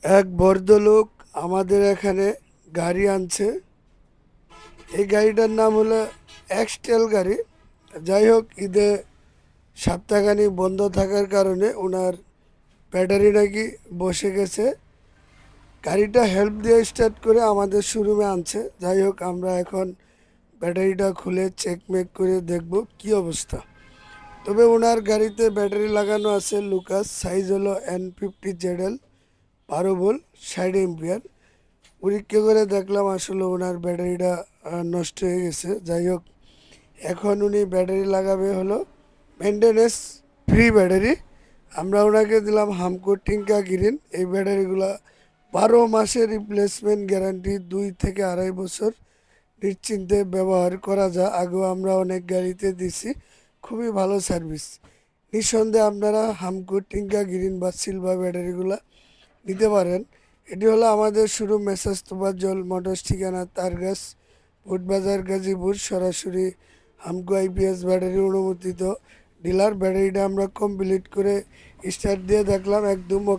এক ভদ্রলোক আমাদের এখানে গাড়ি আনছে। এই গাড়িটার নাম হলো এক্সটেল গাড়ি। যাই হোক, ঈদে সপ্তাহখানিক বন্ধ থাকার কারণে ওনার ব্যাটারি নাকি বসে গেছে। গাড়িটা হেল্প দিয়ে স্টার্ট করে আমাদের শোরুমে আনছে। যাই হোক, আমরা এখন ব্যাটারিটা খুলে চেকমেক করে দেখব কি অবস্থা। তবে ওনার গাড়িতে ব্যাটারি লাগানো আছে লুকাস, সাইজ হলো N50ZL, 12 ভোল্ট, 60 এম্পিয়ার। পরীক্ষা করে দেখলাম আসলে ওনার ব্যাটারিটা নষ্ট হয়ে গেছে। যাই হোক, এখন উনি ব্যাটারি লাগাবে হলো মেনটেনেন্স ফ্রি ব্যাটারি। আমরা ওনাকে দিলাম হামকো টিঙ্কা গ্রিন। এই ব্যাটারিগুলো 12 মাসের রিপ্লেসমেন্ট গ্যারান্টি, 2 থেকে 2.5 বছর নিশ্চিন্তে ব্যবহার করা যায়। আগেও আমরা অনেক গাড়িতে দিছি, খুবই ভালো সার্ভিস। নিঃসন্দেহে আপনারা হামকো টিঙ্কা গ্রিন বা সিলভার ব্যাটারিগুলো নিতে পারেন। এটি হলো আমাদের শুরু মেসাজ তোফাজ্জল মোটরস, ঠিকানা তারগাছ, ফুটবাজার, গাজীপুর। সরাসরি হামকো আইপিএস ব্যাটারি অনুমোদিত ডিলার। ব্যাটারিটা আমরা কমপ্লিট করে স্টার্ট দিয়ে দেখলাম একদম ওকে।